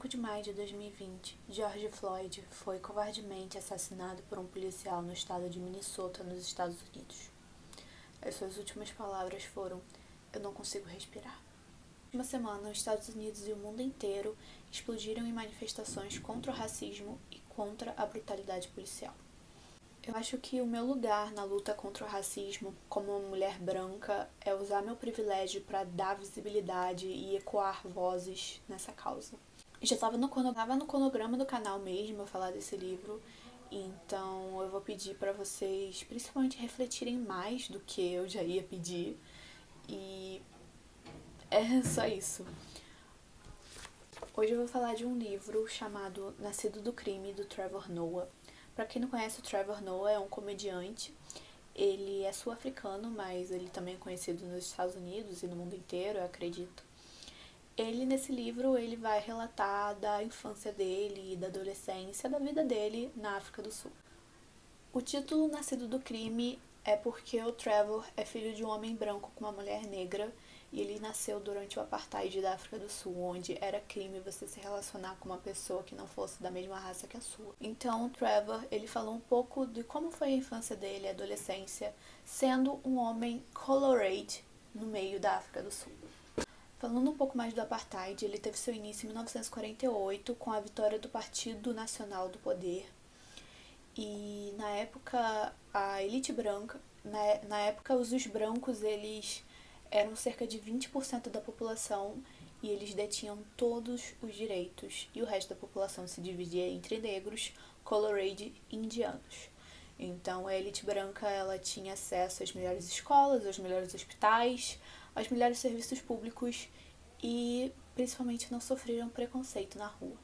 5 de maio de 2020, George Floyd foi covardemente assassinado por um policial no estado de Minnesota, nos Estados Unidos. As suas últimas palavras foram: "Eu não consigo respirar." Uma semana, os Estados Unidos e o mundo inteiro explodiram em manifestações contra o racismo e contra a brutalidade policial. Eu acho que o meu lugar na luta contra o racismo, como uma mulher branca, é usar meu privilégio para dar visibilidade e ecoar vozes nessa causa. Já estava no cronograma do canal mesmo eu falar desse livro, então eu vou pedir para vocês principalmente refletirem mais do que eu já ia pedir, e é só isso. Hoje eu vou falar de um livro chamado Nascido do Crime, do Trevor Noah. Para quem não conhece, o Trevor Noah é um comediante. Ele é sul-africano, mas ele também é conhecido nos Estados Unidos e no mundo inteiro, eu acredito. Nesse livro, ele vai relatar da infância dele, da adolescência, da vida dele na África do Sul. O título Nascido do Crime é porque o Trevor é filho de um homem branco com uma mulher negra, e ele nasceu durante o apartheid da África do Sul, onde era crime você se relacionar com uma pessoa que não fosse da mesma raça que a sua. Então, o Trevor, ele falou um pouco de como foi a infância dele, a adolescência, sendo um homem colored no meio da África do Sul. Falando um pouco mais do apartheid, ele teve seu início em 1948, com a vitória do Partido Nacional do Poder. E na época, a elite branca, na época os brancos, eles eram cerca de 20% da população e eles detinham todos os direitos, e o resto da população se dividia entre negros, colored e indianos. Então a elite branca, ela tinha acesso às melhores escolas, aos melhores hospitais, aos melhores serviços públicos e principalmente não sofreram preconceito na rua.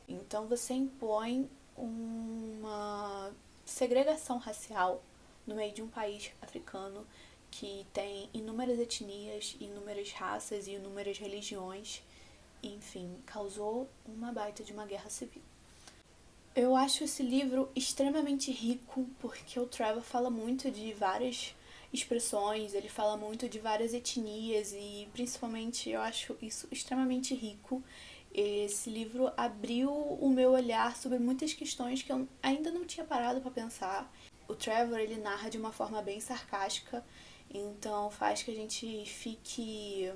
Então você impõe uma segregação racial no meio de um país africano que tem inúmeras etnias, inúmeras raças e inúmeras religiões, enfim, causou uma baita de uma guerra civil. Eu acho esse livro extremamente rico porque o Trevor fala muito de várias expressões, ele fala muito de várias etnias e principalmente eu acho isso extremamente rico. Esse livro abriu o meu olhar sobre muitas questões que eu ainda não tinha parado para pensar. O Trevor, ele narra de uma forma bem sarcástica, então faz que a gente fique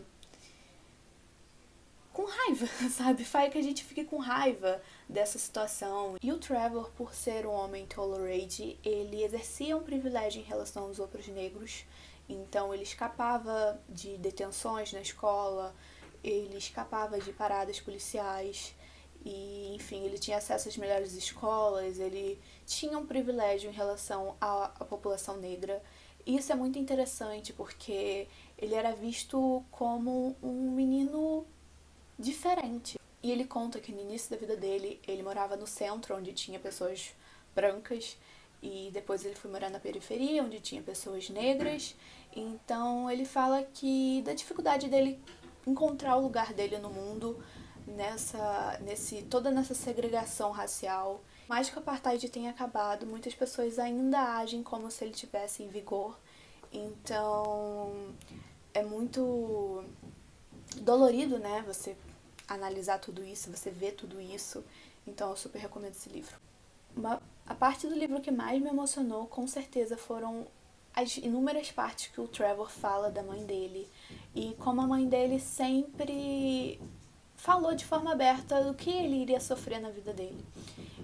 com raiva, sabe? Faz que a gente fique com raiva dessa situação. E o Trevor, por ser um homem tolerante, ele exercia um privilégio em relação aos outros negros, então ele escapava de detenções na escola, ele escapava de paradas policiais e, enfim, ele tinha acesso às melhores escolas, ele tinha um privilégio em relação à população negra. E isso é muito interessante porque ele era visto como um menino diferente. E ele conta que no início da vida dele, ele morava no centro, onde tinha pessoas brancas, e depois ele foi morar na periferia, onde tinha pessoas negras. Então ele fala que da dificuldade dele encontrar o lugar dele no mundo, toda nessa segregação racial. Mais que o apartheid tenha acabado, muitas pessoas ainda agem como se ele tivesse em vigor. Então é muito dolorido, né, você analisar tudo isso, você ver tudo isso. Então eu super recomendo esse livro. A parte do livro que mais me emocionou, com certeza, foram as inúmeras partes que o Trevor fala da mãe dele e como a mãe dele sempre falou de forma aberta do que ele iria sofrer na vida dele.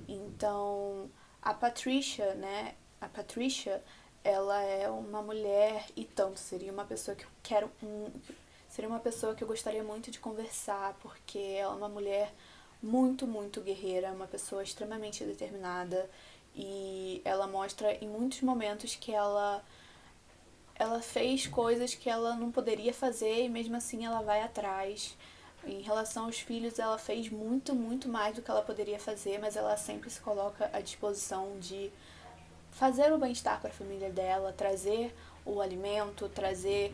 Então, a Patricia, ela é uma mulher e tanto, seria uma pessoa que eu gostaria muito de conversar, porque ela é uma mulher muito, muito guerreira, uma pessoa extremamente determinada, e ela mostra em muitos momentos que ela fez coisas que ela não poderia fazer e mesmo assim ela vai atrás. Em relação aos filhos, ela fez muito, muito mais do que ela poderia fazer, mas ela sempre se coloca à disposição de fazer o bem-estar para a família dela, trazer o alimento, trazer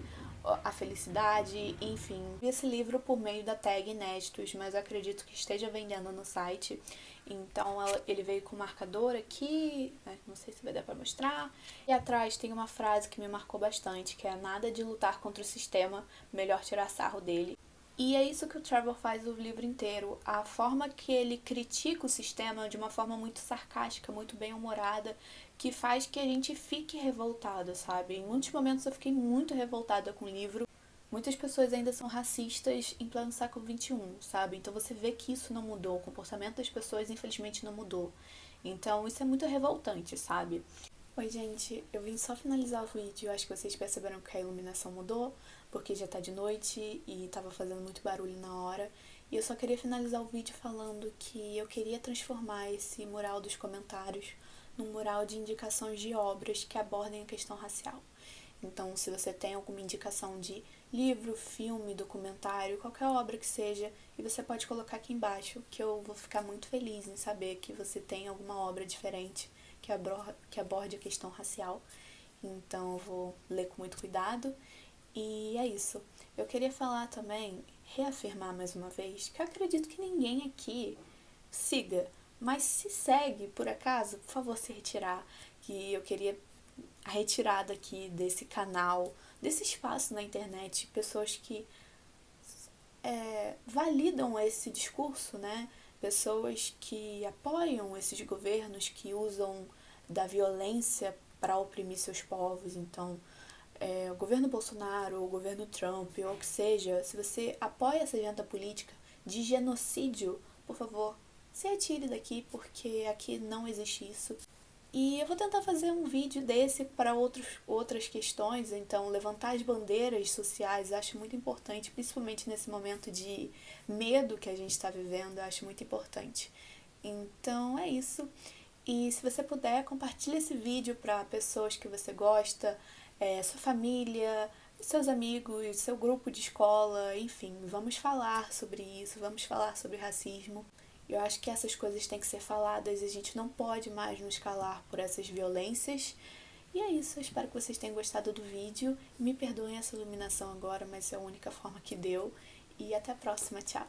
a felicidade, enfim. Esse livro por meio da tag Inéditos, mas eu acredito que esteja vendendo no site. Então ele veio com marcador aqui, né? Não sei se vai dar para mostrar. E atrás tem uma frase que me marcou bastante, que é: "Nada de lutar contra o sistema, melhor tirar sarro dele." E é isso que o Trevor faz o livro inteiro. A forma que ele critica o sistema de uma forma muito sarcástica, muito bem-humorada, que faz que a gente fique revoltada, sabe? Em muitos momentos eu fiquei muito revoltada com o livro. Muitas pessoas ainda são racistas em pleno século XXI, sabe? Então você vê que isso não mudou, o comportamento das pessoas infelizmente não mudou. Então isso é muito revoltante, sabe? Oi, gente, eu vim só finalizar o vídeo. Eu acho que vocês perceberam que a iluminação mudou, porque já tá de noite e tava fazendo muito barulho na hora. E eu só queria finalizar o vídeo falando que eu queria transformar esse mural dos comentários num mural de indicações de obras que abordem a questão racial. Então, se você tem alguma indicação de livro, filme, documentário, qualquer obra que seja, e você pode colocar aqui embaixo, que eu vou ficar muito feliz em saber que você tem alguma obra diferente que aborde a questão racial. Então, eu vou ler com muito cuidado. E é isso. Eu queria falar também, reafirmar mais uma vez, que eu acredito que ninguém aqui siga, mas se segue, por acaso, por favor, se retirar, que eu queria a retirada aqui desse canal, desse espaço na internet, pessoas que validam esse discurso, né? Pessoas que apoiam esses governos que usam da violência para oprimir seus povos. Então, o governo Bolsonaro, o governo Trump, ou o que seja, se você apoia essa agenda política de genocídio, por favor, se retire daqui, porque aqui não existe isso. E eu vou tentar fazer um vídeo desse para outras questões, então levantar as bandeiras sociais, acho muito importante, principalmente nesse momento de medo que a gente está vivendo, acho muito importante. Então é isso. E se você puder, compartilhe esse vídeo para pessoas que você gosta, sua família, seus amigos, seu grupo de escola, enfim, vamos falar sobre isso, vamos falar sobre racismo. Eu acho que essas coisas têm que ser faladas e a gente não pode mais nos calar por essas violências. E é isso, eu espero que vocês tenham gostado do vídeo. Me perdoem essa iluminação agora, mas é a única forma que deu. E até a próxima, tchau!